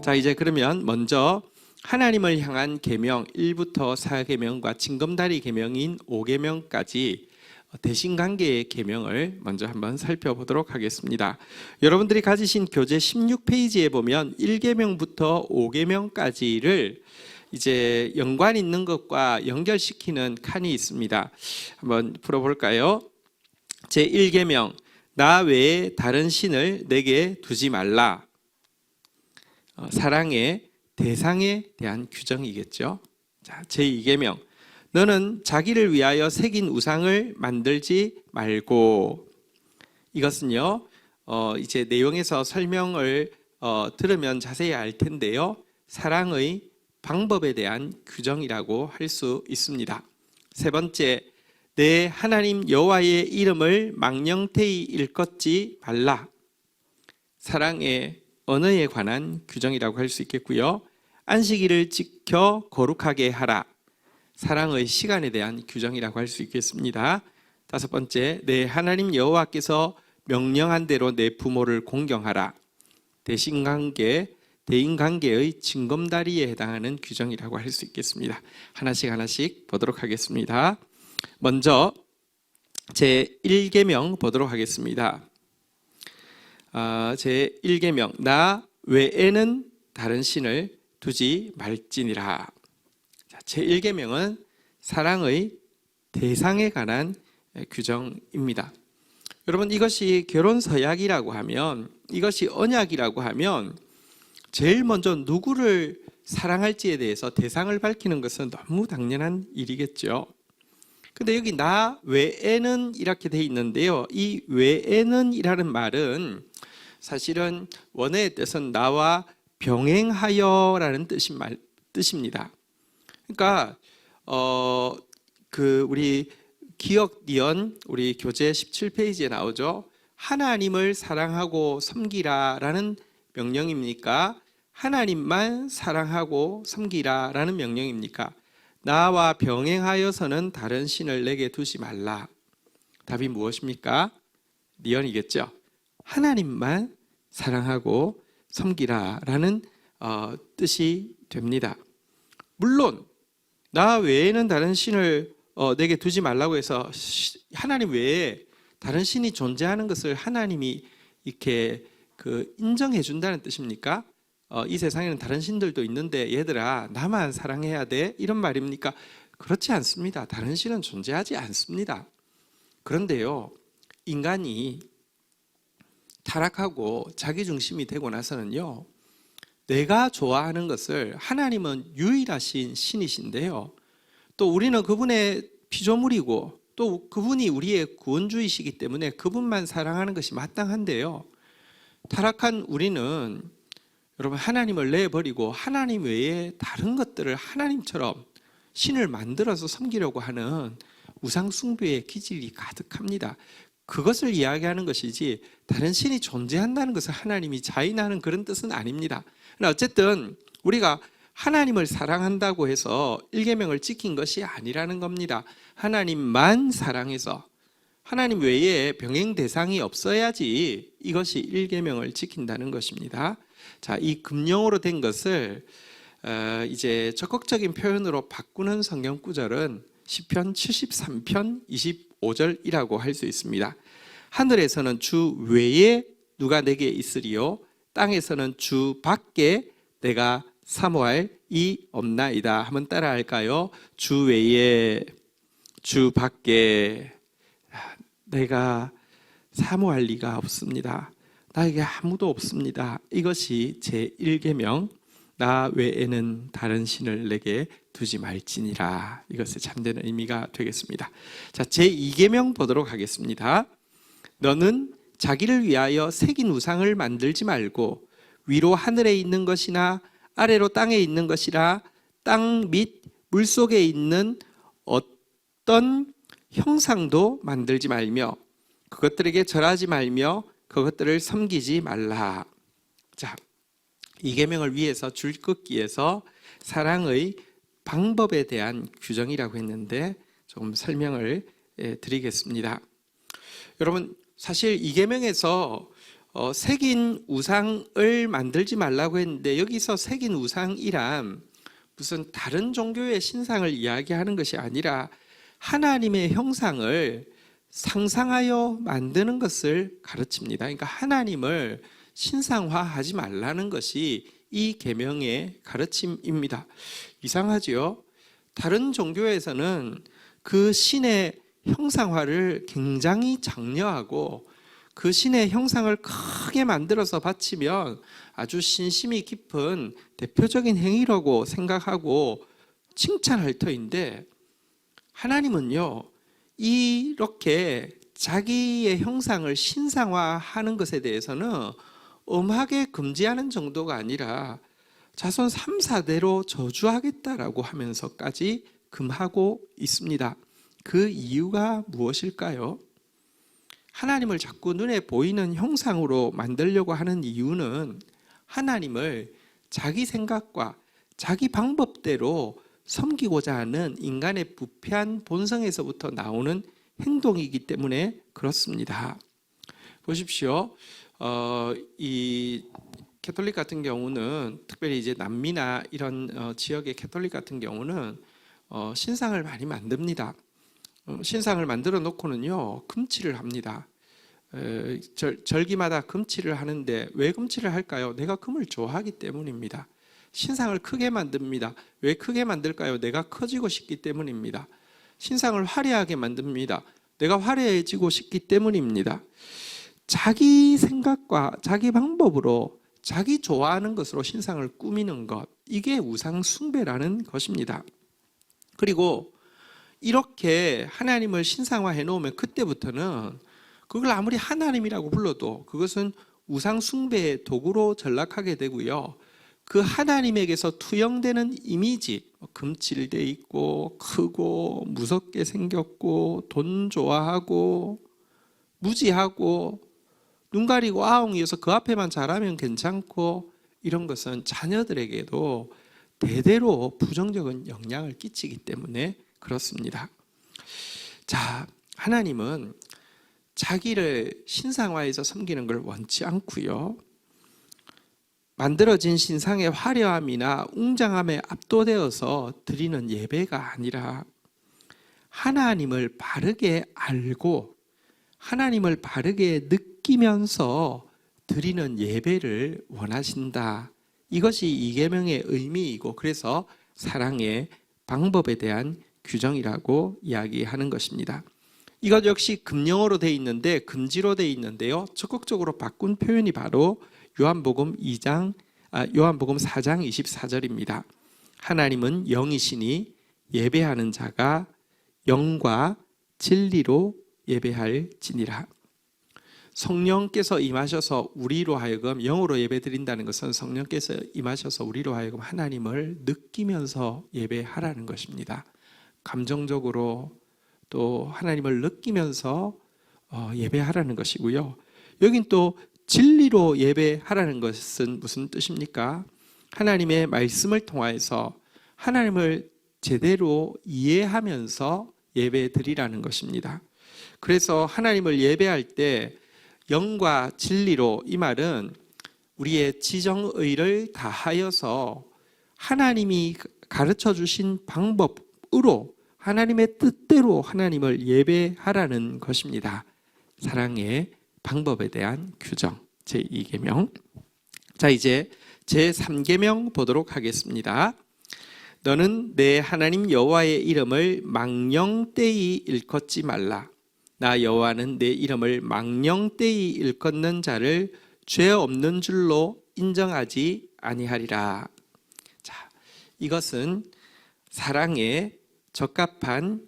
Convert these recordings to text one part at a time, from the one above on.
자, 이제 그러면 먼저 하나님을 향한 계명 1부터 4계명과 징검다리 계명인 5계명까지 대신관계의 계명을 먼저 한번 살펴보도록 하겠습니다. 여러분들이 가지신 교재 16페이지에 보면 1계명부터 5계명까지를 이제 연관 있는 것과 연결시키는 칸이 있습니다. 한번 풀어볼까요? 제1계명, 나 외에 다른 신을 내게 두지 말라. 사랑의 대상에 대한 규정이겠죠. 자, 제2계명, 너는 자기를 위하여 새긴 우상을 만들지 말고. 이것은요, 이제 내용에서 설명을 들으면 자세히 알 텐데요, 사랑의 방법에 대한 규정이라고 할 수 있습니다. 세 번째, 내 하나님 여호와의 이름을 망령되이 일컫지 말라. 사랑의 언어에 관한 규정이라고 할 수 있겠고요. 안식일을 지켜 거룩하게 하라. 사랑의 시간에 대한 규정이라고 할 수 있겠습니다. 다섯 번째, 내 하나님 여호와께서 명령한 대로 내 부모를 공경하라. 대인관계의 징검다리에 해당하는 규정이라고 할 수 있겠습니다. 하나씩 보도록 하겠습니다. 먼저 제1계명 보도록 하겠습니다. 제1계명, 나 외에는 다른 신을 두지 말지니라. 제1계명은 사랑의 대상에 관한 규정입니다. 여러분, 이것이 결혼서약이라고 하면, 이것이 언약이라고 하면 제일 먼저 누구를 사랑할지에 대해서 대상을 밝히는 것은 너무 당연한 일이겠죠. 근데 여기 나 외에는 이렇게 돼 있는데요, 이 외에는 이라는 말은 사실은 원어의 뜻은 나와 병행하여라는 뜻입니다. 그러니까 우리 기억 니언 우리 교재 17페이지에 나오죠. 하나님을 사랑하고 섬기라라는 명령입니까? 하나님만 사랑하고 섬기라라는 명령입니까? 나와 병행하여서는 다른 신을 내게 두지 말라. 답이 무엇입니까? 니언이겠죠. 하나님만 사랑하고 섬기라라는 뜻이 됩니다. 물론 나 외에는 다른 신을 내게 두지 말라고 해서 하나님 외에 다른 신이 존재하는 것을 하나님이 이렇게 인정해 준다는 뜻입니까? 이 세상에는 다른 신들도 있는데 얘들아 나만 사랑해야 돼? 이런 말입니까? 그렇지 않습니다. 다른 신은 존재하지 않습니다. 그런데요, 인간이 타락하고 자기중심이 되고 나서는요, 내가 좋아하는 것을, 하나님은 유일하신 신이신데요, 또 우리는 그분의 피조물이고 또 그분이 우리의 구원주이시기 때문에 그분만 사랑하는 것이 마땅한데요, 타락한 우리는 여러분 하나님을 내버리고 하나님 외에 다른 것들을 하나님처럼 신을 만들어서 섬기려고 하는 우상숭배의 기질이 가득합니다. 그것을 이야기하는 것이지 다른 신이 존재한다는 것을 하나님이 자인하는 그런 뜻은 아닙니다. 어쨌든 우리가 하나님을 사랑한다고 해서 1계명을 지킨 것이 아니라는 겁니다. 하나님만 사랑해서 하나님 외에 병행 대상이 없어야지 이것이 1계명을 지킨다는 것입니다. 자, 이 금령으로 된 것을 이제 적극적인 표현으로 바꾸는 성경 구절은 시편 73편 25절이라고 할 수 있습니다. 하늘에서는 주 외에 누가 내게 있으리요, 땅에서는 주 밖에 내가 사모할 이 없나이다. 한번 따라 할까요? 주 외에, 주 밖에 내가 사모할 리가 없습니다. 나에게 아무도 없습니다. 이것이 제1계명, 나 외에는 다른 신을 내게 두지 말지니라. 이것의 참되는 의미가 되겠습니다. 자, 제2계명 보도록 하겠습니다. 너는 자기를 위하여 새긴 우상을 만들지 말고 위로 하늘에 있는 것이나 아래로 땅에 있는 것이라 땅 및 물속에 있는 어떤 형상도 만들지 말며 그것들에게 절하지 말며 그것들을 섬기지 말라. 자, 이 계명을 위해서 줄긋기에서 사랑의 방법에 대한 규정이라고 했는데 조금 설명을 드리겠습니다. 여러분, 사실 이 계명에서 새긴 우상을 만들지 말라고 했는데 여기서 새긴 우상이란 무슨 다른 종교의 신상을 이야기하는 것이 아니라 하나님의 형상을 상상하여 만드는 것을 가르칩니다. 그러니까 하나님을 신상화하지 말라는 것이 이 계명의 가르침입니다. 이상하지요? 다른 종교에서는 그 신의 형상화를 굉장히 장려하고 그 신의 형상을 크게 만들어서 바치면 아주 신심이 깊은 대표적인 행위라고 생각하고 칭찬할 터인데, 하나님은요, 이렇게 자기의 형상을 신상화하는 것에 대해서는 엄하게 금지하는 정도가 아니라 자손 3, 4대로 저주하겠다라고 하면서까지 금하고 있습니다. 그 이유가 무엇일까요? 하나님을 자꾸 눈에 보이는 형상으로 만들려고 하는 이유는 하나님을 자기 생각과 자기 방법대로 섬기고자 하는 인간의 부패한 본성에서부터 나오는 행동이기 때문에 그렇습니다. 보십시오. 이 캐톨릭 같은 경우는, 특별히 이제 남미나 이런 지역의 캐톨릭 같은 경우는 신상을 많이 만듭니다. 신상을 만들어 놓고는요, 금치를 합니다. 절기마다 금치를 하는데 왜 금치를 할까요? 내가 금을 좋아하기 때문입니다. 신상을 크게 만듭니다. 왜 크게 만들까요? 내가 커지고 싶기 때문입니다. 신상을 화려하게 만듭니다. 내가 화려해지고 싶기 때문입니다. 자기 생각과 자기 방법으로 자기 좋아하는 것으로 신상을 꾸미는 것, 이게 우상 숭배라는 것입니다. 그리고 이렇게 하나님을 신상화해 놓으면 그때부터는 그걸 아무리 하나님이라고 불러도 그것은 우상 숭배의 도구로 전락하게 되고요. 그 하나님에게서 투영되는 이미지, 금칠돼 있고 크고 무섭게 생겼고 돈 좋아하고 무지하고 눈 가리고 아웅이어서 그 앞에만 잘하면 괜찮고, 이런 것은 자녀들에게도 대대로 부정적인 영향을 끼치기 때문에 그렇습니다. 자, 하나님은 자기를 신상화해서 섬기는 걸 원치 않고요. 만들어진 신상의 화려함이나 웅장함에 압도되어서 드리는 예배가 아니라 하나님을 바르게 알고 하나님을 바르게 느끼면서 드리는 예배를 원하신다. 이것이 이 계명의 의미이고, 그래서 사랑의 방법에 대한 규정이라고 이야기하는 것입니다. 이것 역시 금영어로 되어 있는데 금지로 되어 있는데요, 적극적으로 바꾼 표현이 바로 요한복음 4장 24절입니다. 하나님은 영이시니 예배하는 자가 영과 진리로 예배할지니라. 성령께서 임하셔서 우리로 하여금, 영으로 예배드린다는 것은 성령께서 임하셔서 우리로 하여금 하나님을 느끼면서 예배하라는 것입니다. 감정적으로 또 하나님을 느끼면서 예배하라는 것이고요. 여긴 또 진리로 예배하라는 것은 무슨 뜻입니까? 하나님의 말씀을 통하여서 하나님을 제대로 이해하면서 예배드리라는 것입니다. 그래서 하나님을 예배할 때 영과 진리로, 이 말은 우리의 지정의를 다하여서 하나님이 가르쳐 주신 방법으로 하나님의 뜻대로 하나님을 예배하라는 것입니다. 사랑의 방법에 대한 규정, 제2계명. 자, 이제 제3계명 보도록 하겠습니다. 너는 내 하나님 여호와의 이름을 망령되이 일컫지 말라. 나 여호와는 내 이름을 망령되이 일컫는 자를 죄 없는 줄로 인정하지 아니하리라. 자, 이것은 사랑에 적합한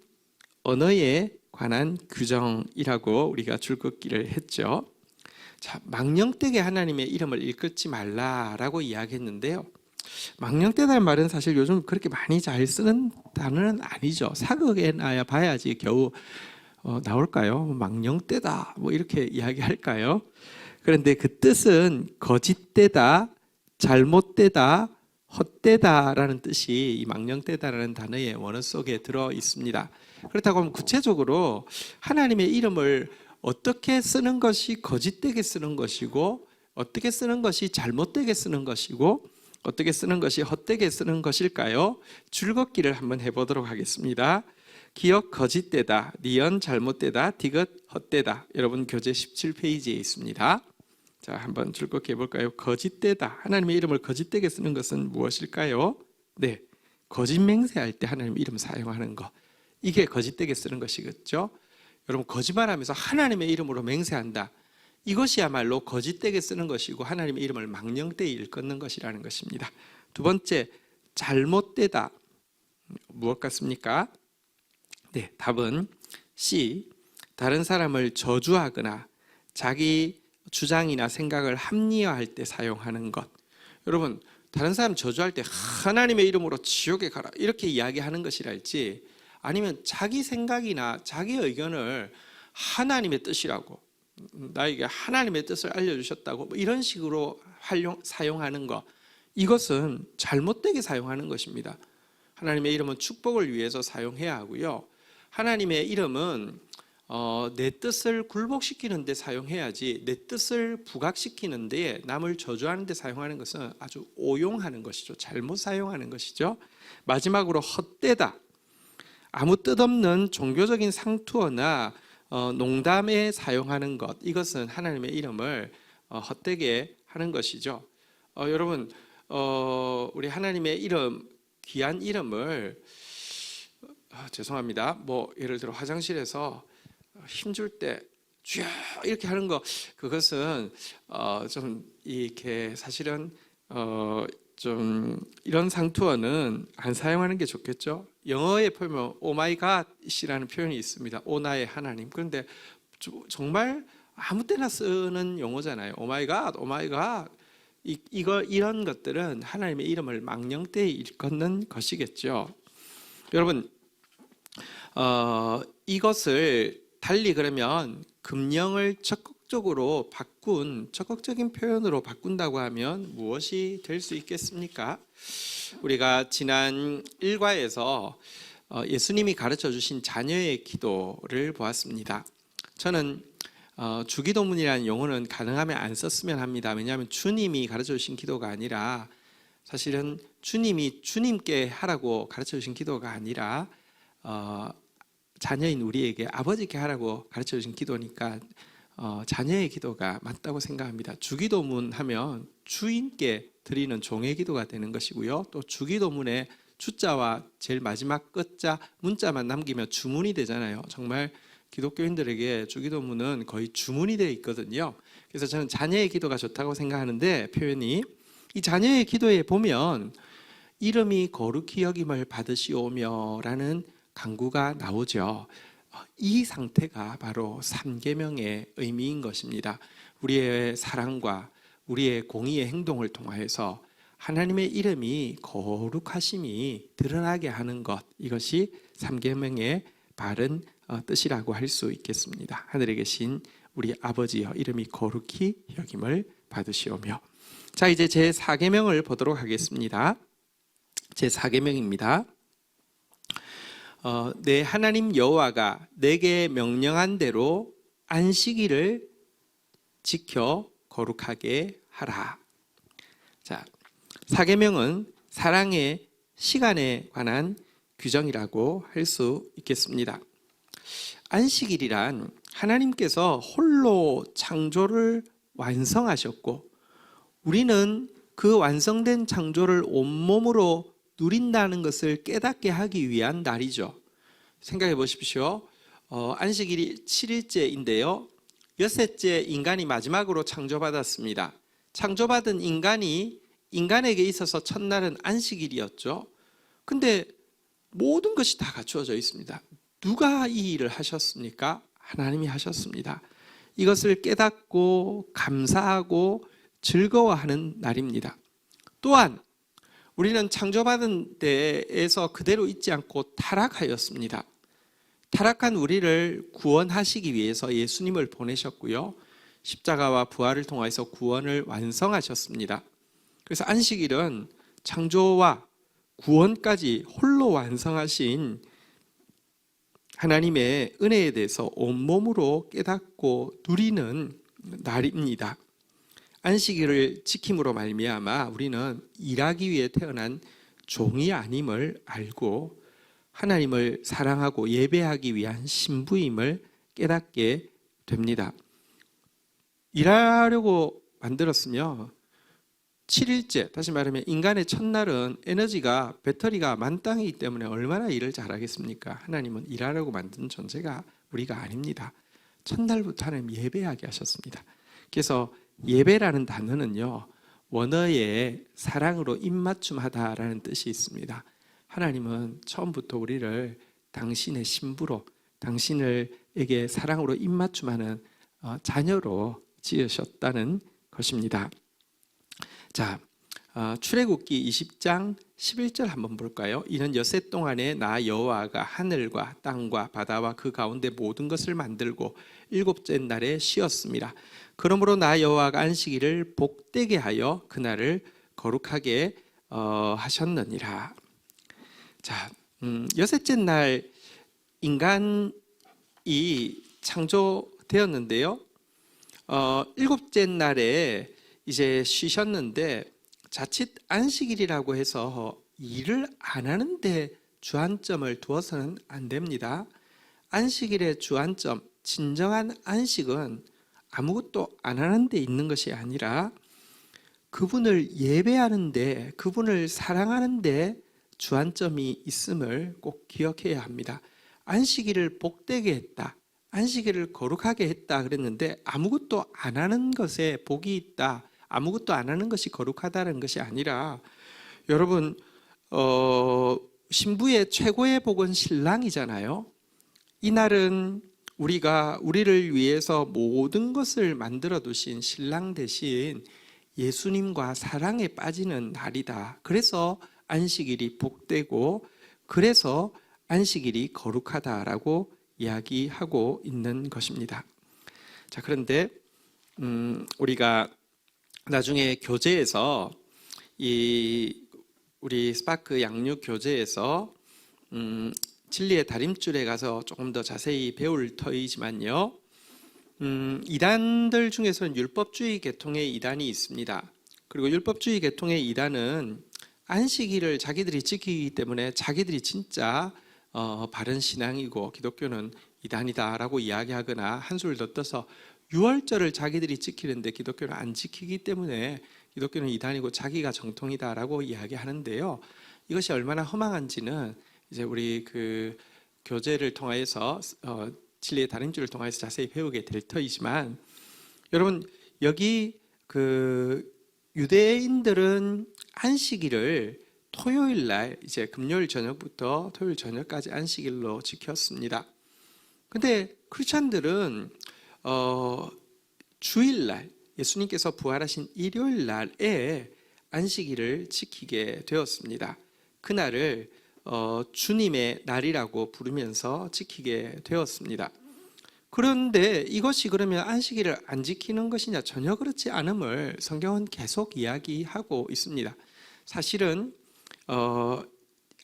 언어에 관한 규정이라고 우리가 줄긋기를 했죠. 자, 망령되게 하나님의 이름을 일컫지 말라라고 이야기했는데요. 망령되다는 말은 사실 요즘 그렇게 많이 잘 쓰는 단어는 아니죠. 사극에 나야 봐야지 겨우 나올까요? 망령되다 뭐 이렇게 이야기할까요? 그런데 그 뜻은 거짓되다, 잘못되다, 헛되다라는 뜻이 이 망령되다라는 단어의 원어 속에 들어 있습니다. 그렇다고 하면 구체적으로 하나님의 이름을 어떻게 쓰는 것이 거짓되게 쓰는 것이고 어떻게 쓰는 것이 잘못되게 쓰는 것이고 어떻게 쓰는 것이 헛되게 쓰는 것일까요? 줄긋기를 한번 해보도록 하겠습니다. 기억 거짓되다, 니은 잘못되다, 디귿 헛되다. 여러분 교재 17페이지에 있습니다. 자, 한번 줄긋기 해볼까요? 거짓되다. 하나님의 이름을 거짓되게 쓰는 것은 무엇일까요? 네, 거짓 맹세할 때 하나님의 이름 사용하는 것. 이게 거짓되게 쓰는 것이겠죠. 여러분 거짓말하면서 하나님의 이름으로 맹세한다. 이것이야말로 거짓되게 쓰는 것이고 하나님의 이름을 망령되이 일컫는 것이라는 것입니다. 두 번째, 잘못되다. 무엇 같습니까? 네, 답은 C. 다른 사람을 저주하거나 자기 주장이나 생각을 합리화할 때 사용하는 것. 여러분, 다른 사람 저주할 때 하나님의 이름으로 지옥에 가라 이렇게 이야기하는 것이랄지, 아니면 자기 생각이나 자기 의견을 하나님의 뜻이라고, 나에게 하나님의 뜻을 알려주셨다고 이런 식으로 사용하는 것, 이것은 잘못되게 사용하는 것입니다. 하나님의 이름은 축복을 위해서 사용해야 하고요. 하나님의 이름은 내 뜻을 굴복시키는 데 사용해야지 내 뜻을 부각시키는 데, 남을 저주하는 데 사용하는 것은 아주 오용하는 것이죠. 잘못 사용하는 것이죠. 마지막으로 헛되다. 아무 뜻없는 종교적인 상투어나 농담에 사용하는 것, 이것은 하나님의 이름을 헛되게 하는 것이죠. 여러분, 우리 하나님의 이름, 귀한 이름을 죄송합니다. 뭐 예를 들어 화장실에서 힘줄 때 주여 이렇게 하는 거, 그것은 좀 이렇게 사실은 좀 이런 상투어는 안 사용하는 게 좋겠죠. 영어에 보면 오마이 갓이라는 표현이 있습니다. 오 나의 하나님. 그런데 정말 아무 때나 쓰는 용어잖아요. 오마이 갓, 오마이 갓. 이런 것들은 하나님의 이름을 망령되이 일컫는 것이겠죠. 여러분, 이것을 달리 그러면 금령을 적극적으로 적극적인 표현으로 바꾼다고 하면 무엇이 될 수 있겠습니까? 우리가 지난 일과에서 예수님이 가르쳐 주신 자녀의 기도를 보았습니다. 저는 주기도문이라는 용어는 가능하면 안 썼으면 합니다. 왜냐하면 주님이 가르쳐 주신 기도가 아니라, 사실은 주님이 주님께 하라고 가르쳐 주신 기도가 아니라 자녀인 우리에게 아버지께 하라고 가르쳐 주신 기도니까 자녀의 기도가 맞다고 생각합니다. 주기도문 하면 주인께 드리는 종의 기도가 되는 것이고요. 또 주기도문에 주자와 제일 마지막 끝자 문자만 남기면 주문이 되잖아요. 정말 기독교인들에게 주기도문은 거의 주문이 되어 있거든요. 그래서 저는 자녀의 기도가 좋다고 생각하는데, 표현이 이 자녀의 기도에 보면 이름이 거룩히 여김을 받으시오며 라는 간구가 나오죠. 이 상태가 바로 3계명의 의미인 것입니다. 우리의 사랑과 우리의 공의의 행동을 통하여서 하나님의 이름이 거룩하심이 드러나게 하는 것, 이것이 3계명의 바른 뜻이라고 할 수 있겠습니다. 하늘에 계신 우리 아버지여, 이름이 거룩히 여김을 받으시오며. 자, 이제 제 4계명을 보도록 하겠습니다. 제 4계명입니다. 내 하나님 여호와가 내게 명령한 대로 안식일을 지켜 거룩하게 하라. 자, 4계명은 사랑의 시간에 관한 규정이라고 할 수 있겠습니다. 안식일이란 하나님께서 홀로 창조를 완성하셨고, 우리는 그 완성된 창조를 온몸으로 누린다는 것을 깨닫게 하기 위한 날이죠. 생각해 보십시오. 안식일이 7일째인데요. 엿새째 인간이 마지막으로 창조받았습니다. 창조받은 인간에게 있어서 첫날은 안식일이었죠. 근데 모든 것이 다 갖추어져 있습니다. 누가 이 일을 하셨습니까? 하나님이 하셨습니다. 이것을 깨닫고 감사하고 즐거워하는 날입니다. 또한 우리는 창조받은 데에서 그대로 있지 않고 타락하였습니다. 타락한 우리를 구원하시기 위해서 예수님을 보내셨고요. 십자가와 부활을 통해서 구원을 완성하셨습니다. 그래서 안식일은 창조와 구원까지 홀로 완성하신 하나님의 은혜에 대해서 온몸으로 깨닫고 누리는 날입니다. 안식일을 지킴으로 말미암아 우리는 일하기 위해 태어난 종이 아님을 알고 하나님을 사랑하고 예배하기 위한 신부임을 깨닫게 됩니다. 일하려고 만들었으며 7일째, 다시 말하면 인간의 첫날은 에너지가 배터리가 만땅이기 때문에 얼마나 일을 잘하겠습니까? 하나님은 일하려고 만든 존재가 우리가 아닙니다. 첫날부터 하나님 예배하게 하셨습니다. 그래서 예배라는 단어는요, 원어의 사랑으로 입맞춤하다라는 뜻이 있습니다. 하나님은 처음부터 우리를 당신의 신부로, 당신에게 사랑으로 입맞춤하는 자녀로 지으셨다는 것입니다. 자, 출애굽기 20장 11절 한번 볼까요? 이는 엿새 동안에 나 여호와가 하늘과 땅과 바다와 그 가운데 모든 것을 만들고 일곱째 날에 쉬었습니다. 그러므로 나 여호와가 안식일을 복되게 하여 그날을 거룩하게 하셨느니라. 자, 여섯째 날 인간이 창조되었는데요. 일곱째 날에 이제 쉬셨는데 자칫 안식일이라고 해서 일을 안 하는데 주안점을 두어서는 안 됩니다. 안식일의 주안점, 진정한 안식은 아무것도 안 하는 데 있는 것이 아니라 그분을 예배하는데, 그분을 사랑하는데 주안점이 있음을 꼭 기억해야 합니다. 안식일을 복되게 했다, 안식일을 거룩하게 했다 그랬는데 아무것도 안 하는 것에 복이 있다, 아무것도 안 하는 것이 거룩하다는 것이 아니라, 여러분 신부의 최고의 복은 신랑이잖아요. 이날은 우리를 위해서 모든 것을 만들어 두신 신랑 대신 예수님과 사랑에 빠지는 날이다. 그래서 안식일이 복되고, 그래서 안식일이 거룩하다라고 이야기하고 있는 것입니다. 자, 그런데 우리가 나중에 교재에서 우리 스파크 양육 교재에서 진리의 다림줄에 가서 조금 더 자세히 배울 터이지만요, 이단들 중에서는 율법주의 계통의 이단이 있습니다. 그리고 율법주의 계통의 이단은 안식일을 자기들이 지키기 때문에 자기들이 진짜 바른 신앙이고 기독교는 이단이다라고 이야기하거나 한술 더 떠서 유월절을 자기들이 지키는데 기독교는 안 지키기 때문에 기독교는 이단이고 자기가 정통이다라고 이야기하는데요. 이것이 얼마나 허망한지는 이제 우리 그 교재를 통해서 진리의 다림줄을 통해서 자세히 배우게 될 터이지만, 여러분 여기 그 유대인들은 안식일을 토요일 날, 이제 금요일 저녁부터 토요일 저녁까지 안식일로 지켰습니다. 근데 크리스찬들은 주일날, 예수님께서 부활하신 일요일 날에 안식일을 지키게 되었습니다. 그날을 주님의 날이라고 부르면서 지키게 되었습니다. 그런데 이것이 그러면 안식일을 안 지키는 것이냐? 전혀 그렇지 않음을 성경은 계속 이야기하고 있습니다. 사실은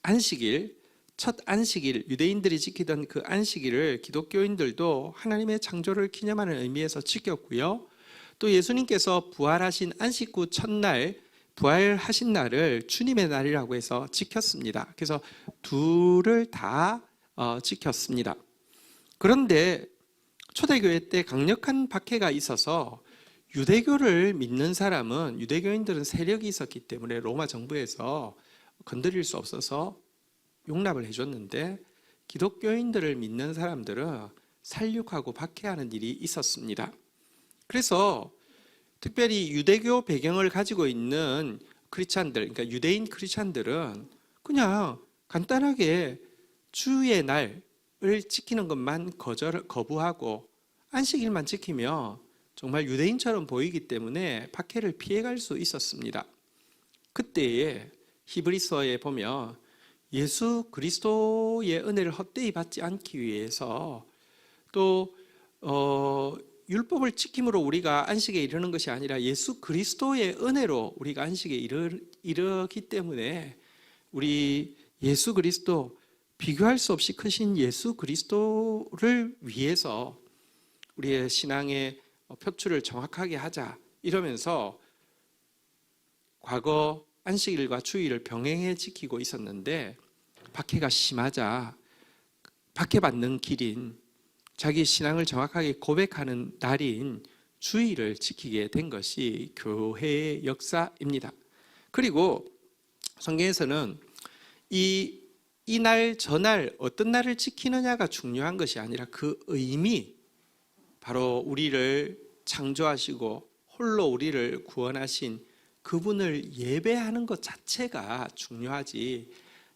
안식일, 첫 안식일, 유대인들이 지키던 그 안식일을 기독교인들도 하나님의 창조를 기념하는 의미에서 지켰고요. 또 예수님께서 부활하신 안식 후 첫날, 부활하신 날을 주님의 날이라고 해서 지켰습니다. 그래서 둘을 다 지켰습니다. 그런데 초대교회 때 강력한 박해가 있어서 유대교를 믿는 사람은, 유대교인들은 세력이 있었기 때문에 로마 정부에서 건드릴 수 없어서 용납을 해줬는데, 기독교인들을 믿는 사람들은 살육하고 박해하는 일이 있었습니다. 그래서 특별히 유대교 배경을 가지고 있는 크리스찬들, 그러니까 유대인 크리스찬들은 그냥 간단하게 주의 날을 지키는 것만 거부하고 안식일만 지키면 정말 유대인처럼 보이기 때문에 박해를 피해갈 수 있었습니다. 그때에 히브리서에 보면 예수 그리스도의 은혜를 헛되이 받지 않기 위해서, 또 율법을 지킴으로 우리가 안식에 이르는 것이 아니라 예수 그리스도의 은혜로 우리가 안식에 이르기 때문에 우리 예수 그리스도 비교할 수 없이 크신 예수 그리스도를 위해서 우리의 신앙의 표출을 정확하게 하자 이러면서 과거 안식일과 주일을 병행해 지키고 있었는데 박해가 심하자 박해받는 길인 자기 신앙을 정확하게 고백하는 날인 주일을 지키게 된 것이 교회의 역사입니다. 그리고 성경에서는 이날 저날 어떤 날을 지키느냐가 중요한 것이 아니라 그 의미, 바로 우리를 창조하시고 홀로 우리를 구원하신 그분을 예배하는 것 자체가 중요하지,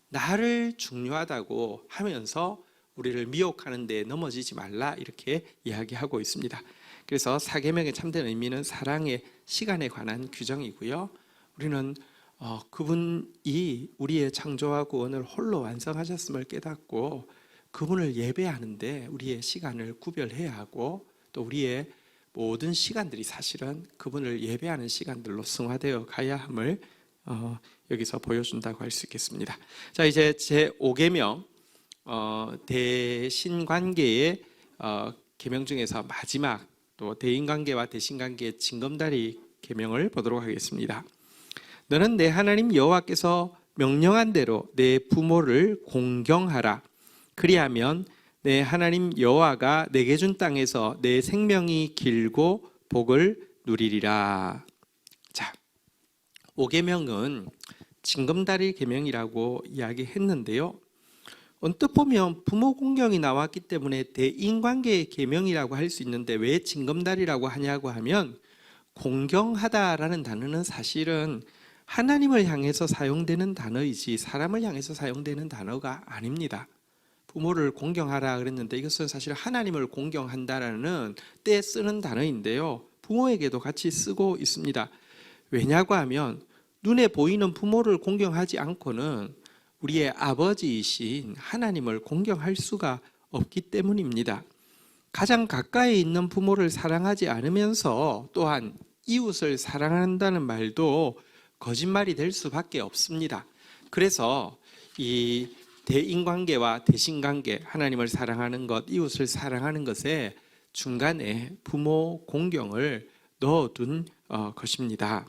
나를 중요하다고 하면서 우리를 미혹하는 데 넘어지지 말라 이렇게 이야기하고 있습니다. 그래서 사계명의 참된 의미는 사랑의 시간에 관한 규정이고요. 우리는 그분이 우리의 창조와 구원을 홀로 완성하셨음을 깨닫고 그분을 예배하는데 우리의 시간을 구별해야 하고, 또 우리의 모든 시간들이 사실은 그분을 예배하는 시간들로 승화되어 가야 함을 여기서 보여준다고 할 수 있겠습니다. 자, 이제 제 5계명 대신관계의 계명 중에서 마지막, 또 대인관계와 대신관계의 징검다리 계명을 보도록 하겠습니다. 너는 내 하나님 여호와께서 명령한 대로 내 부모를 공경하라. 그리하면 내 하나님 여호와가 내게 준 땅에서 내 생명이 길고 복을 누리리라. 자, 5계명은 징검다리 계명이라고 이야기했는데요. 언뜻 보면 부모 공경이 나왔기 때문에 대인관계의 계명이라고 할 수 있는데 왜 징검다리라고 하냐고 하면, 공경하다라는 단어는 사실은 하나님을 향해서 사용되는 단어이지 사람을 향해서 사용되는 단어가 아닙니다. 부모를 공경하라 그랬는데 이것은 사실 하나님을 공경한다라는 때에 쓰는 단어인데요, 부모에게도 같이 쓰고 있습니다. 왜냐고 하면 눈에 보이는 부모를 공경하지 않고는 우리의 아버지이신 하나님을 공경할 수가 없기 때문입니다. 가장 가까이 있는 부모를 사랑하지 않으면서 또한 이웃을 사랑한다는 말도 거짓말이 될 수밖에 없습니다. 그래서 이 대인관계와 대신관계, 하나님을 사랑하는 것, 이웃을 사랑하는 것에 중간에 부모 공경을 넣어둔 것입니다.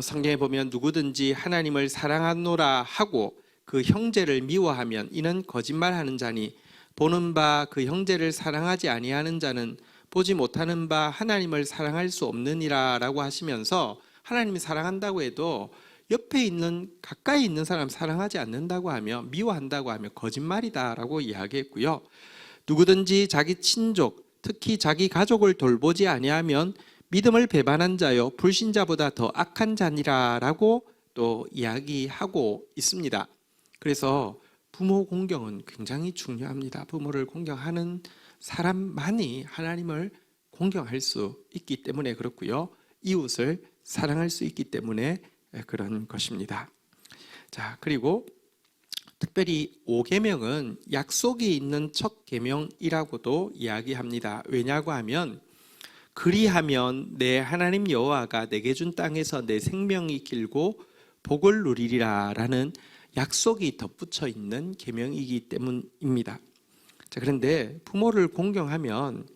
성경에 보면 누구든지 하나님을 사랑하노라 하고 그 형제를 미워하면 이는 거짓말하는 자니, 보는 바 그 형제를 사랑하지 아니하는 자는 보지 못하는 바 하나님을 사랑할 수 없느니라 라고 하시면서, 하나님이 사랑한다고 해도 옆에 있는 가까이 있는 사람 사랑하지 않는다고 하면, 미워한다고 하면 거짓말이다 라고 이야기했고요. 누구든지 자기 친족, 특히 자기 가족을 돌보지 아니하면 믿음을 배반한 자요 불신자보다 더 악한 자니라 라고 또 이야기하고 있습니다. 그래서 부모 공경은 굉장히 중요합니다. 부모를 공경하는 사람만이 하나님을 공경할 수 있기 때문에 그렇고요, 이웃을 사랑할 수 있기 때문에 그런 것입니다. 자, 그리고 특별히 5계명은 약속이 있는 첫 계명이라고도 이야기합니다. 왜냐고 하면, 그리하면 내 하나님 여호와가 내게 준 땅에서 내 생명이 길고 복을 누리리라 라는 약속이 덧붙여 있는 계명이기 때문입니다. 자, 그런데 부모를 공경하면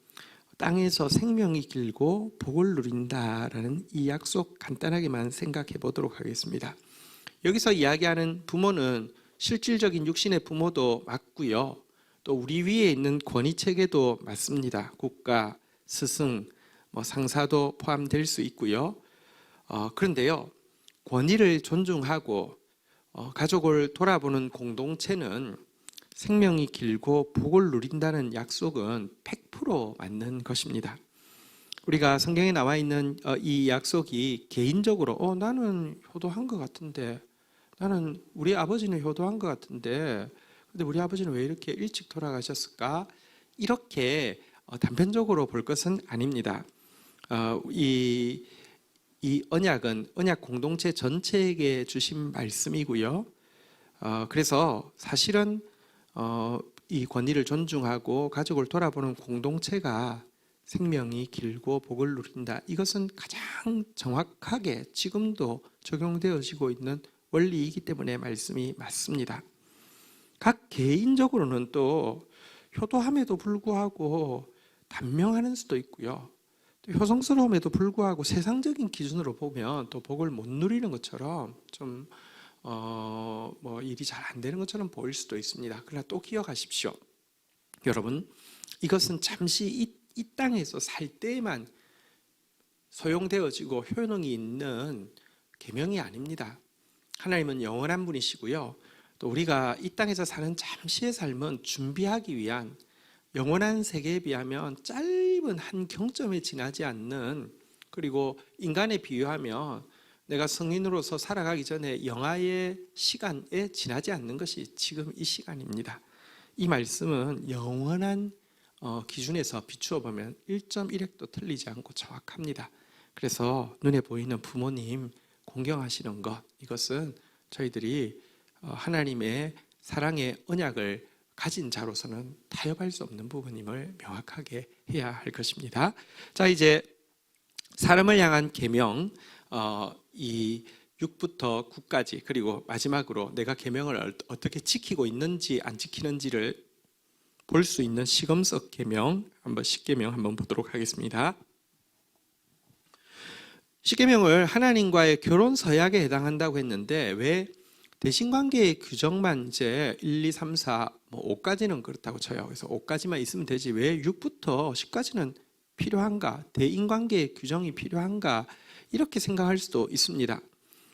땅에서 생명이 길고 복을 누린다라는 이 약속 간단하게만 생각해 보도록 하겠습니다. 여기서 이야기하는 부모는 실질적인 육신의 부모도 맞고요, 또 우리 위에 있는 권위체계도 맞습니다. 국가, 스승, 상사도 포함될 수 있고요. 그런데요, 권위를 존중하고 가족을 돌아보는 공동체는 생명이 길고 복을 누린다는 약속은 100% 맞는 것입니다. 우리가 성경에 나와 있는 이 약속이 개인적으로 나는 효도한 것 같은데, 나는 우리 아버지는 효도한 것 같은데 근데 우리 아버지는 왜 이렇게 일찍 돌아가셨을까? 이렇게 단편적으로 볼 것은 아닙니다. 이 언약은 언약 공동체 전체에게 주신 말씀이고요. 그래서 사실은 이 권위를 존중하고 가족을 돌아보는 공동체가 생명이 길고 복을 누린다. 이것은 가장 정확하게 지금도 적용되어지고 있는 원리이기 때문에 말씀이 맞습니다. 각 개인적으로는 또 효도함에도 불구하고 단명하는 수도 있고요. 또 효성스러움에도 불구하고 세상적인 기준으로 보면 또 복을 못 누리는 것처럼 좀 일이 잘 안 되는 것처럼 보일 수도 있습니다. 그러나 또 기억하십시오. 여러분, 이것은 잠시 이 땅에서 살 때에만 소용되어지고 효능이 있는 계명이 아닙니다. 하나님은 영원한 분이시고요. 또 우리가 이 땅에서 사는 잠시의 삶은 준비하기 위한 영원한 세계에 비하면 짧은 한 경점에 지나지 않는, 그리고 인간에 비유하면 내가 성인으로서 살아가기 전에 영아의 시간에 지나지 않는 것이 지금 이 시간입니다. 이 말씀은 영원한 기준에서 비추어 보면 1.1획도 틀리지 않고 정확합니다. 그래서 눈에 보이는 부모님 공경하시는 것, 이것은 저희들이 하나님의 사랑의 언약을 가진 자로서는 타협할 수 없는 부분임을 명확하게 해야 할 것입니다. 자, 이제 사람을 향한 계명, 이 6부터 9까지, 그리고 마지막으로 내가 계명을 어떻게 지키고 있는지 안 지키는지를 볼 수 있는 시금석 계명, 한번 십계명 한번 보도록 하겠습니다. 십계명을 하나님과의 결혼 서약에 해당한다고 했는데 왜 대신관계의 규정만 이제 1, 2, 3, 4, 5까지는 그렇다고 쳐요. 그래서 5까지만 있으면 되지 왜 6부터 10까지는 필요한가? 대인관계의 규정이 필요한가? 이렇게 생각할 수도 있습니다.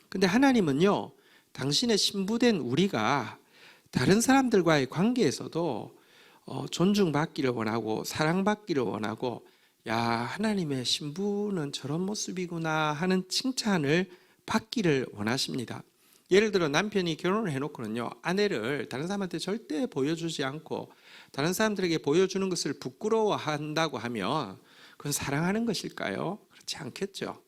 근데 하나님은요, 당신의 신부된 우리가 다른 사람들과의 관계에서도 존중받기를 원하고 사랑받기를 원하고, 야, 하나님의 신부는 저런 모습이구나 하는 칭찬을 받기를 원하십니다. 예를 들어 남편이 결혼을 해놓고는요, 아내를 다른 사람한테 절대 보여주지 않고 다른 사람들에게 보여주는 것을 부끄러워한다고 하면 그건 사랑하는 것일까요? 그렇지 않겠죠.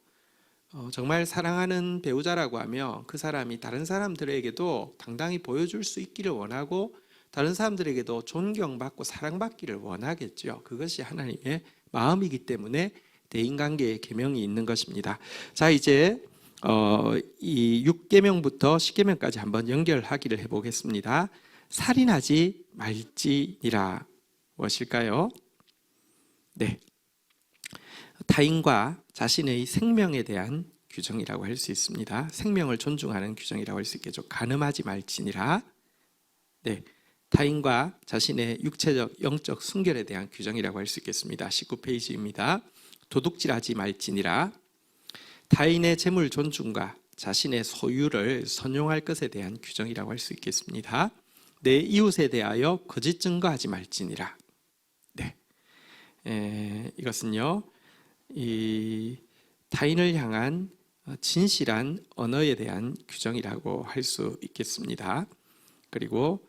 정말 사랑하는 배우자라고 하면 그 사람이 다른 사람들에게도 당당히 보여줄 수 있기를 원하고 다른 사람들에게도 존경받고 사랑받기를 원하겠죠. 그것이 하나님의 마음이기 때문에 대인관계의 계명이 있는 것입니다. 자, 이제 이 6계명부터 10계명까지 한번 연결하기를 해보겠습니다. 살인하지 말지니라. 무엇일까요? 네, 타인과 자신의 생명에 대한 규정이라고 할 수 있습니다. 생명을 존중하는 규정이라고 할 수 있겠죠. 간음하지 말지니라. 네, 타인과 자신의 육체적, 영적 순결에 대한 규정이라고 할 수 있겠습니다. 19페이지입니다. 도둑질하지 말지니라. 타인의 재물 존중과 자신의 소유를 선용할 것에 대한 규정이라고 할 수 있겠습니다. 내 이웃에 대하여 거짓 증거하지 말지니라. 네, 이것은요, 이 타인을 향한 진실한 언어에 대한 규정이라고 할 수 있겠습니다. 그리고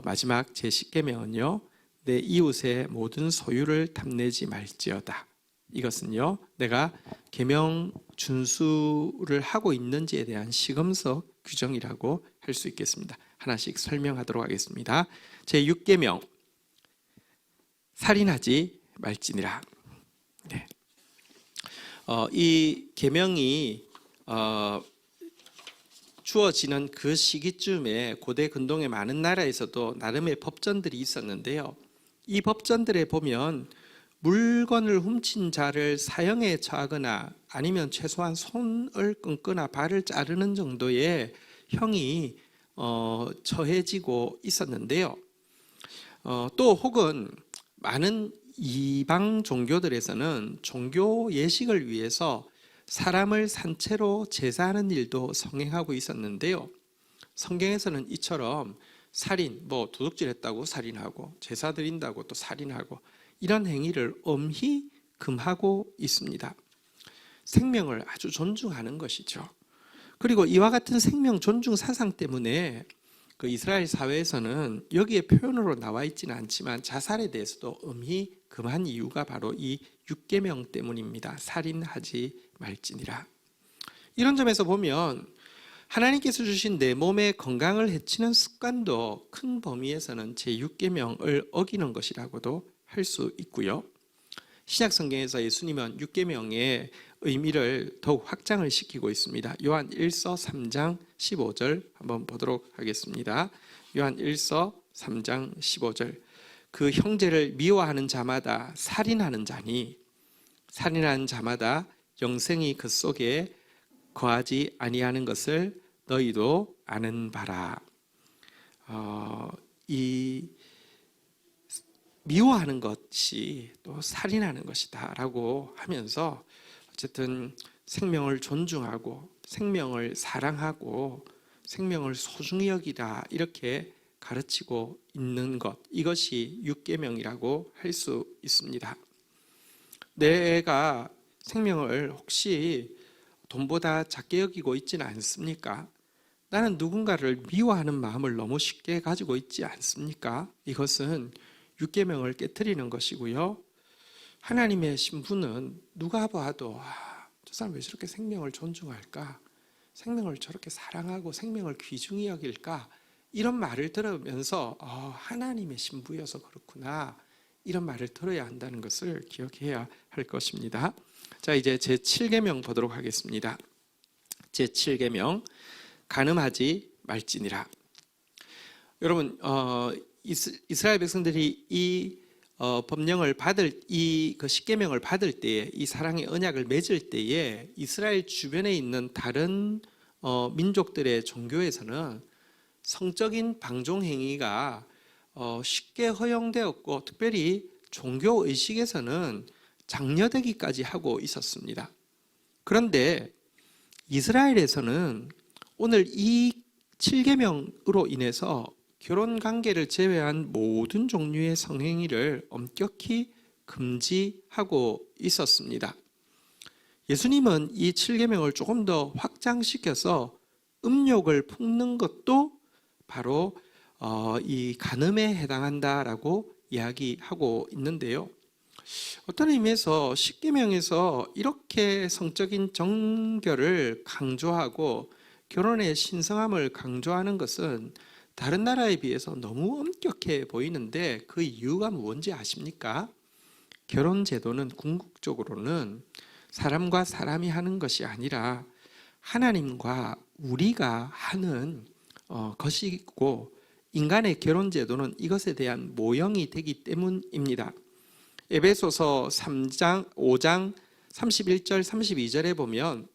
마지막 제10계명은요, 내 이웃의 모든 소유를 탐내지 말지어다. 이것은요, 내가 계명 준수를 하고 있는지에 대한 시금석 규정이라고 할 수 있겠습니다. 하나씩 설명하도록 하겠습니다. 제6계명, 살인하지 말지니라. 네. 이 계명이 주어지는 그 시기쯤에 고대 근동의 많은 나라에서도 나름의 법전들이 있었는데요. 이 법전들에 보면 물건을 훔친 자를 사형에 처하거나 아니면 최소한 손을 끊거나 발을 자르는 정도의 형이 처해지고 있었는데요. 또 혹은 많은 이방 종교들에서는 종교 예식을 위해서 사람을 산채로 제사하는 일도 성행하고 있었는데요. 성경에서는 이처럼 살인, 도둑질했다고 살인하고 제사 드린다고 또 살인하고 이런 행위를 엄히 금하고 있습니다. 생명을 아주 존중하는 것이죠. 그리고 이와 같은 생명 존중 사상 때문에 그 이스라엘 사회에서는 여기에 표현으로 나와 있지는 않지만 자살에 대해서도 엄히 금한 이유가 바로 이 6계명 때문입니다. 살인하지 말지니라. 이런 점에서 보면 하나님께서 주신 내 몸의 건강을 해치는 습관도 큰 범위에서는 제6계명을 어기는 것이라고도 할 수 있고요. 신약 성경에서 예수님은 6계명의 의미를 더욱 확장을 시키고 있습니다. 요한 1서 3장 15절 한번 보도록 하겠습니다. 요한 1서 3장 15절. 그 형제를 미워하는 자마다 살인하는 자니 살인하는 자마다 영생이 그 속에 거하지 아니하는 것을 너희도 아는 바라. 이 미워하는 것이 또 살인하는 것이다 라고 하면서 어쨌든 생명을 존중하고 생명을 사랑하고 생명을 소중히 여기라 이렇게 가르치고 있는 것, 이것이 육계명이라고 할 수 있습니다. 내가 생명을 혹시 돈보다 작게 여기고 있지는 않습니까? 나는 누군가를 미워하는 마음을 너무 쉽게 가지고 있지 않습니까? 이것은 육계명을 깨트리는 것이고요. 하나님의 신부는 누가 봐도 저 사람 왜 저렇게 생명을 존중할까? 생명을 저렇게 사랑하고 생명을 귀중히 여길까? 이런 말을 들으면서 하나님의 신부여서 그렇구나, 이런 말을 들어야 한다는 것을 기억해야 할 것입니다. 자, 이제 제7계명 보도록 하겠습니다. 제7계명, 간음하지 말지니라. 여러분, 이스라엘 백성들이 이 법령을 받을 그 십계명을 받을 때에, 이 사랑의 언약을 맺을 때에 이스라엘 주변에 있는 다른 민족들의 종교에서는 성적인 방종 행위가 쉽게 허용되었고, 특별히 종교 의식에서는 장려되기까지 하고 있었습니다. 그런데 이스라엘에서는 오늘 이 7계명으로 인해서 결혼 관계를 제외한 모든 종류의 성행위를 엄격히 금지하고 있었습니다. 예수님은 이 7계명을 조금 더 확장시켜서 음욕을 품는 것도 바로 이 간음에 해당한다라고 이야기하고 있는데요. 어떤 의미에서 10계명에서 이렇게 성적인 정결을 강조하고 결혼의 신성함을 강조하는 것은 다른 나라에 비해서 너무 엄격해 보이는데 그 이유가 뭔지 아십니까? 결혼 제도는 궁극적으로는 사람과 사람이 하는 것이 아니라 하나님과 우리가 하는 것이고, 인간의 결혼 제도는 이것에 대한 모형이 되기 때문입니다. 에베소서 5장 31절 32절에 보면,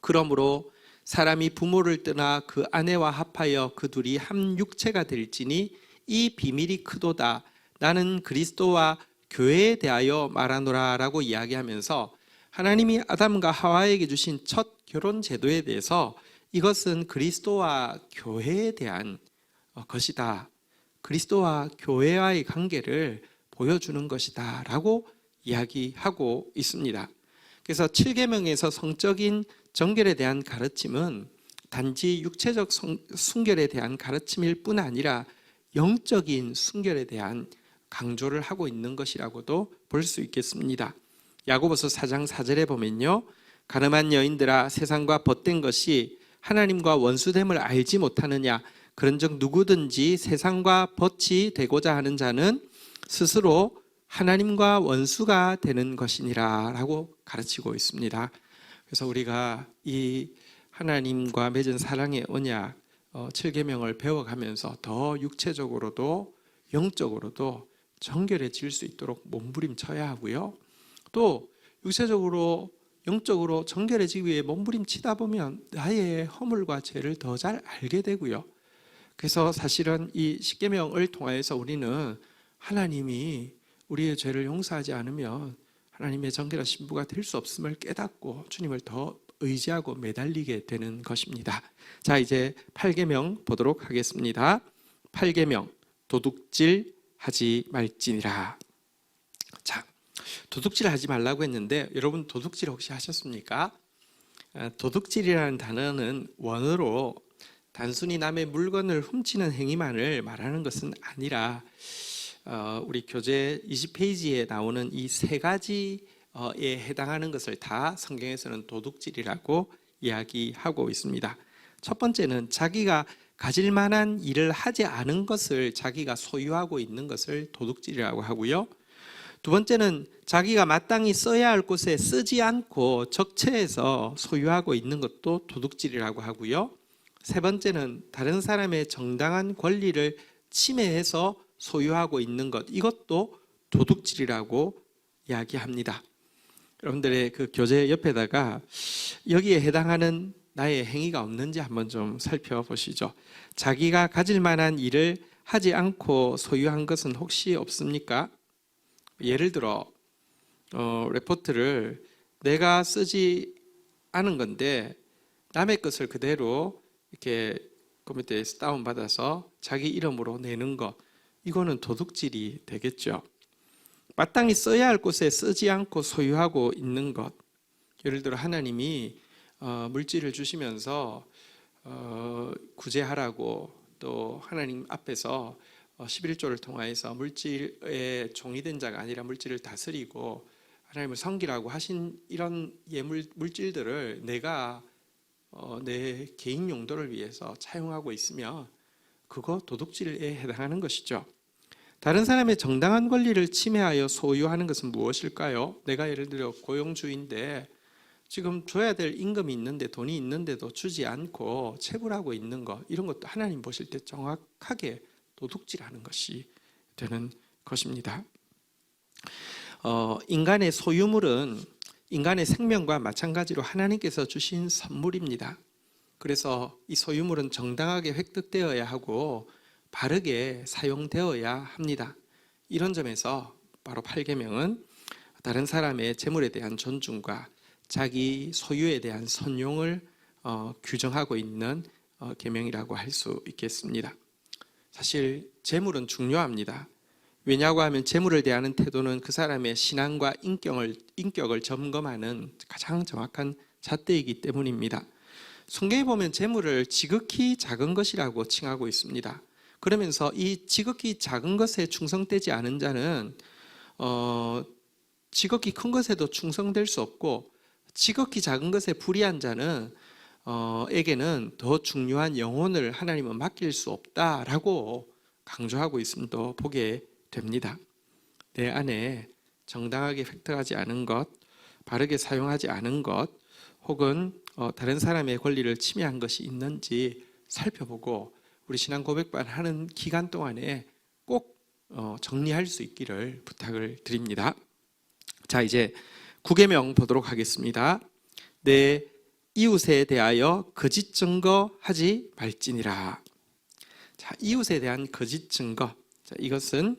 그러므로 사람이 부모를 떠나 그 아내와 합하여 그 둘이 한 육체가 될지니 이 비밀이 크도다. 나는 그리스도와 교회에 대하여 말하노라 라고 이야기하면서 하나님이 아담과 하와에게 주신 첫 결혼 제도에 대해서 이것은 그리스도와 교회에 대한 것이다, 그리스도와 교회와의 관계를 보여주는 것이다 라고 이야기하고 있습니다. 그래서 7계명에서 성적인 정결에 대한 가르침은 단지 육체적 순결에 대한 가르침일 뿐 아니라 영적인 순결에 대한 강조를 하고 있는 것이라고도 볼 수 있겠습니다. 야고보서 4장 4절에 보면요, 가늠한 여인들아, 세상과 벗된 것이 하나님과 원수됨을 알지 못하느냐? 그런즉 누구든지 세상과 벗이 되고자 하는 자는 스스로 하나님과 원수가 되는 것이니라 라고 가르치고 있습니다. 그래서 우리가 이 하나님과 맺은 사랑의 언약 7계명을 배워가면서 더 육체적으로도 영적으로도 정결해질 수 있도록 몸부림쳐야 하고요. 또 육체적으로 영적으로 정결해지기 위해 몸부림치다 보면 나의 허물과 죄를 더 잘 알게 되고요. 그래서 사실은 이 10계명을 통하여서 우리는 하나님이 우리의 죄를 용서하지 않으면 하나님의 정결한 신부가 될 수 없음을 깨닫고 주님을 더 의지하고 매달리게 되는 것입니다. 자, 이제 8계명 보도록 하겠습니다. 8계명, 도둑질 하지 말지니라. 자, 도둑질 하지 말라고 했는데 여러분 도둑질 혹시 하셨습니까? 도둑질이라는 단어는 원어로 단순히 남의 물건을 훔치는 행위만을 말하는 것은 아니라 우리 교재 20페이지에 나오는 이 세 가지에 해당하는 것을 다 성경에서는 도둑질이라고 이야기하고 있습니다. 첫 번째는 자기가 가질 만한 일을 하지 않은 것을 자기가 소유하고 있는 것을 도둑질이라고 하고요. 두 번째는 자기가 마땅히 써야 할 곳에 쓰지 않고 적체해서 소유하고 있는 것도 도둑질이라고 하고요. 세 번째는 다른 사람의 정당한 권리를 침해해서 소유하고 있는 것, 이것도 도둑질이라고 이야기합니다. 여러분들의 그 교재 옆에다가 여기에 해당하는 나의 행위가 없는지 한번 좀 살펴보시죠. 자기가 가질 만한 일을 하지 않고 소유한 것은 혹시 없습니까? 예를 들어 레포트를 내가 쓰지 않은 건데 남의 것을 그대로 이렇게 컴퓨터에서 다운받아서 자기 이름으로 내는 것, 이거는 도둑질이 되겠죠. 마땅히 써야 할 곳에 쓰지 않고 소유하고 있는 것, 예를 들어 하나님이 물질을 주시면서 구제하라고, 또 하나님 앞에서 11조를 통하여서 물질의 종이 된 자가 아니라 물질을 다스리고 하나님을 섬기라고 하신 이런 물질들을 내가 내 개인 용도를 위해서 차용하고 있으며 그거 도둑질에 해당하는 것이죠. 다른 사람의 정당한 권리를 침해하여 소유하는 것은 무엇일까요? 내가 예를 들어 고용주인데 지금 줘야 될 임금이 있는데 돈이 있는데도 주지 않고 체불하고 있는 것, 이런 것도 하나님 보실 때 정확하게 도둑질하는 것이 되는 것입니다. 인간의 소유물은 인간의 생명과 마찬가지로 하나님께서 주신 선물입니다. 그래서 이 소유물은 정당하게 획득되어야 하고 바르게 사용되어야 합니다. 이런 점에서 바로 8계명은 다른 사람의 재물에 대한 존중과 자기 소유에 대한 선용을 규정하고 있는 계명이라고 할 수 있겠습니다. 사실 재물은 중요합니다. 왜냐고 하면 재물을 대하는 태도는 그 사람의 신앙과 인격을 점검하는 가장 정확한 잣대이기 때문입니다. 성경에 보면 재물을 지극히 작은 것이라고 칭하고 있습니다. 그러면서 이 지극히 작은 것에 충성되지 않은 자는 지극히 큰 것에도 충성될 수 없고, 지극히 작은 것에 불의한 자는 에게는 더 중요한 영혼을 하나님은 맡길 수 없다라고 강조하고 있음도 보게 됩니다. 내 안에 정당하게 획득하지 않은 것, 바르게 사용하지 않은 것, 혹은 다른 사람의 권리를 침해한 것이 있는지 살펴보고 우리 신앙 고백반 하는 기간 동안에 꼭 정리할 수 있기를 부탁을 드립니다. 자, 이제 9계명 보도록 하겠습니다. 내 이웃에 대하여 거짓 증거하지 말지니라. 자, 이웃에 대한 거짓 증거. 자, 이것은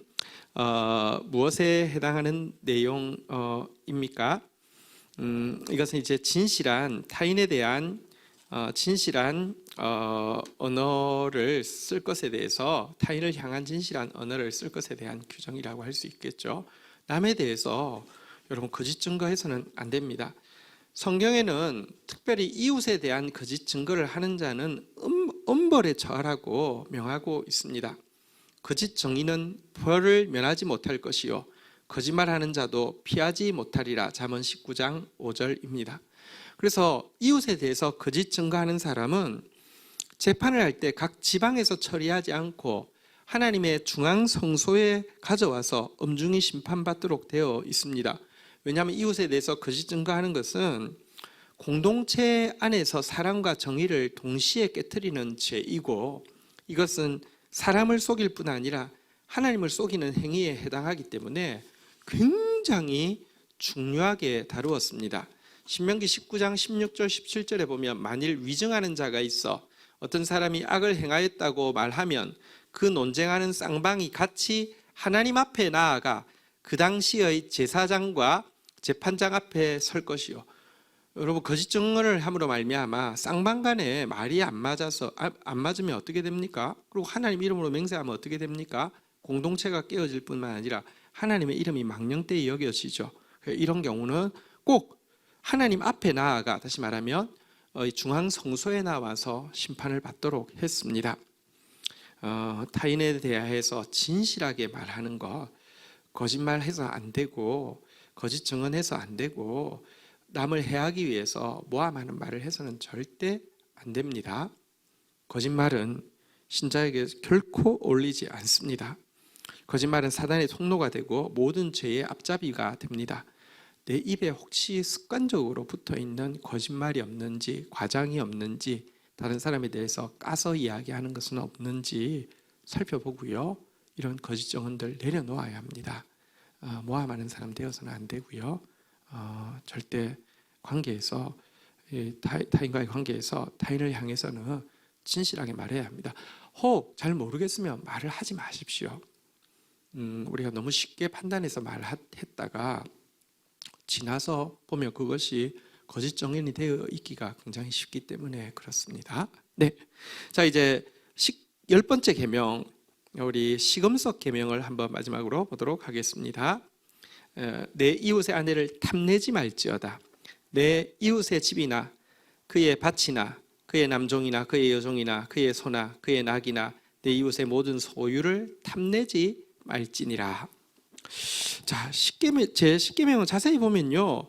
무엇에 해당하는 내용입니까? 이것은 이제 진실한 타인에 대한 진실한 언어를 쓸 것에 대해서, 타인을 향한 진실한 언어를 쓸 것에 대한 규정이라고 할 수 있겠죠. 남에 대해서 여러분 거짓 증거해서는 안 됩니다. 성경에는 특별히 이웃에 대한 거짓 증거를 하는 자는 엄벌에 처하라고 명하고 있습니다. 거짓 정의는 벌을 면하지 못할 것이요 거짓말하는 자도 피하지 못하리라. 잠언 19장 5절입니다. 그래서 이웃에 대해서 거짓 증거하는 사람은 재판을 할 때 각 지방에서 처리하지 않고 하나님의 중앙 성소에 가져와서 엄중히 심판받도록 되어 있습니다. 왜냐하면 이웃에 대해서 거짓 증거하는 것은 공동체 안에서 사랑과 정의를 동시에 깨트리는 죄이고, 이것은 사람을 속일 뿐 아니라 하나님을 속이는 행위에 해당하기 때문에 굉장히 중요하게 다루었습니다. 신명기 19장 16절 17절에 보면 만일 위증하는 자가 있어 어떤 사람이 악을 행하였다고 말하면 그 논쟁하는 쌍방이 같이 하나님 앞에 나아가 그 당시의 제사장과 재판장 앞에 설 것이요. 여러분, 거짓 증언을 함으로 말미암아 쌍방 간에 말이 안 맞으면 어떻게 됩니까? 그리고 하나님 이름으로 맹세하면 어떻게 됩니까? 공동체가 깨어질 뿐만 아니라 하나님의 이름이 망령되이 여겨지죠. 이런 경우는 꼭 하나님 앞에 나아가, 다시 말하면 중앙 성소에 나와서 심판을 받도록 했습니다. 타인에 대해서 진실하게 말하는 것, 거짓말해서 안 되고 거짓 증언해서 안 되고 남을 해하기 위해서 모함하는 말을 해서는 절대 안 됩니다. 거짓말은 신자에게 결코 어울리지 않습니다. 거짓말은 사단의 통로가 되고 모든 죄의 앞잡이가 됩니다. 내 입에 혹시 습관적으로 붙어있는 거짓말이 없는지, 과장이 없는지 다른 사람에 대해서 까서 이야기하는 것은 없는지 살펴보고요. 이런 거짓 증언들 내려놓아야 합니다. 모함하는 사람 되어서는 안 되고요. 절대 관계에서 타인과의 관계에서 타인을 향해서는 진실하게 말해야 합니다. 혹 잘 모르겠으면 말을 하지 마십시오. 우리가 너무 쉽게 판단해서 말했다가 지나서 보면 그것이 거짓 증언이 되어 있기가 굉장히 쉽기 때문에 그렇습니다. 네, 자 이제 10번째 계명, 우리 시금석 계명을 한번 마지막으로 보도록 하겠습니다. 내 이웃의 아내를 탐내지 말지어다. 내 이웃의 집이나 그의 밭이나 그의 남종이나 그의 여종이나 그의 소나 그의 낙이나 내 이웃의 모든 소유를 탐내지 말지니라. 자, 제 10계명은 자세히 보면요,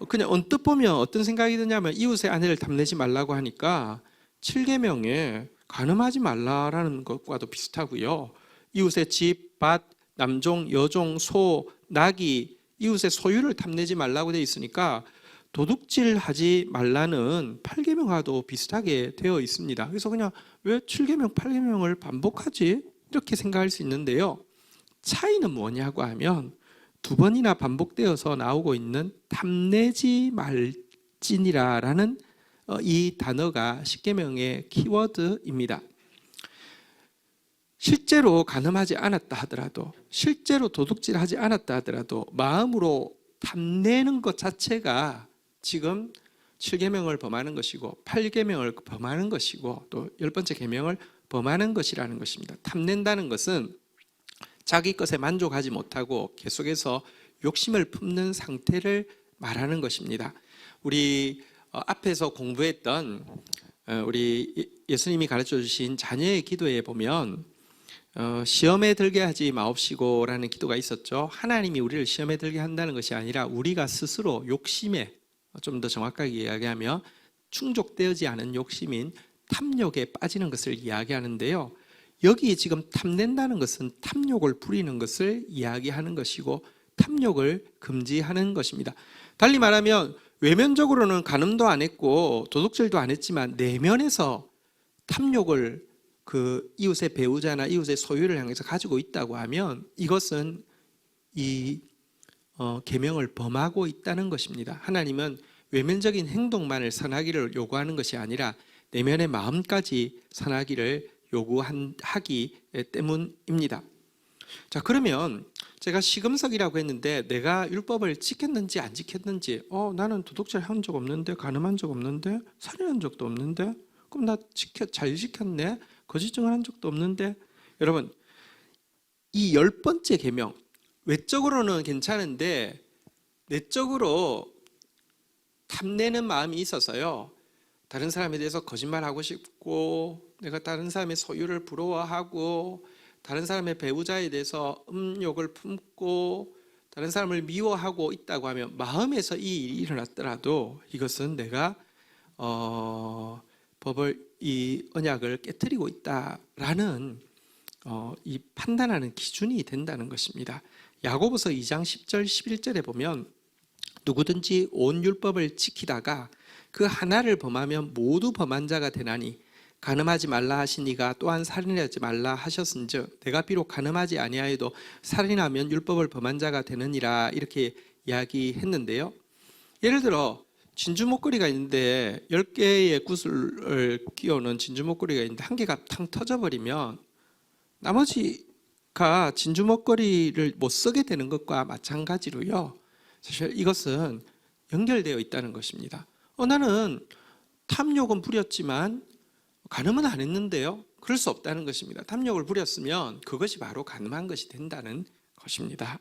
그냥 언뜻 보면 어떤 생각이 드냐면 이웃의 아내를 탐내지 말라고 하니까 7계명에 간음하지 말라라는 것과도 비슷하고요. 이웃의 집, 밭, 남종, 여종, 소, 낙이 이웃의 소유를 탐내지 말라고 되어 있으니까 도둑질하지 말라는 8계명과도 비슷하게 되어 있습니다. 그래서 그냥 왜 7계명, 8계명을 반복하지? 이렇게 생각할 수 있는데요. 차이는 뭐냐고 하면 두 번이나 반복되어서 나오고 있는 탐내지 말지니라라는 이 단어가 10계명의 키워드입니다. 실제로 간음하지 않았다 하더라도, 실제로 도둑질하지 않았다 하더라도 마음으로 탐내는 것 자체가 지금 7계명을 범하는 것이고 8계명을 범하는 것이고 또 10번째 계명을 범하는 것이라는 것입니다. 탐낸다는 것은 자기 것에 만족하지 못하고 계속해서 욕심을 품는 상태를 말하는 것입니다. 우리 앞에서 공부했던 우리 예수님이 가르쳐 주신 자녀의 기도에 보면 시험에 들게 하지 마옵시고라는 기도가 있었죠. 하나님이 우리를 시험에 들게 한다는 것이 아니라 우리가 스스로 욕심에, 좀 더 정확하게 이야기하면 충족되지 않은 욕심인 탐욕에 빠지는 것을 이야기하는데요. 여기 지금 탐낸다는 것은 탐욕을 부리는 것을 이야기하는 것이고 탐욕을 금지하는 것입니다. 달리 말하면 외면적으로는 간음도 안 했고 도둑질도 안 했지만 내면에서 탐욕을 그 이웃의 배우자나 이웃의 소유를 향해서 가지고 있다고 하면 이것은 이 계명을 범하고 있다는 것입니다. 하나님은 외면적인 행동만을 선하기를 요구하는 것이 아니라 내면의 마음까지 선하기를 요구하기 때문입니다. 자, 그러면 제가 시금석이라고 했는데 내가 율법을 지켰는지 안 지켰는지, 나는 도둑질 한 적 없는데, 간음한 적 없는데, 살인한 적도 없는데, 그럼 나 잘 지켰네, 거짓 증언한 적도 없는데. 여러분, 이 10번째 계명, 외적으로는 괜찮은데 내적으로 탐내는 마음이 있어서요, 다른 사람에 대해서 거짓말하고 싶고, 내가 다른 사람의 소유를 부러워하고, 다른 사람의 배우자에 대해서 음욕을 품고, 다른 사람을 미워하고 있다고 하면 마음에서 이 일이 일어났더라도 이것은 내가 이 언약을 깨트리고 있다라는 이 판단하는 기준이 된다는 것입니다. 야고보서 2장 10절 11절에 보면 누구든지 온 율법을 지키다가 그 하나를 범하면 모두 범한 자가 되나니 간음하지 말라 하시니가 또한 살인하지 말라 하셨은즉 내가 비록 간음하지 아니하여도 살인하면 율법을 범한 자가 되느니라, 이렇게 이야기했는데요. 예를 들어 진주 목걸이가 있는데 10개의 구슬을 끼워놓은 진주 목걸이가 있는데 한 개가 탕 터져버리면 나머지가 진주 목걸이를 못 쓰게 되는 것과 마찬가지로요, 사실 이것은 연결되어 있다는 것입니다. 나는 탐욕은 부렸지만 간음은 안 했는데요, 그럴 수 없다는 것입니다. 탐욕을 부렸으면 그것이 바로 간음한 것이 된다는 것입니다.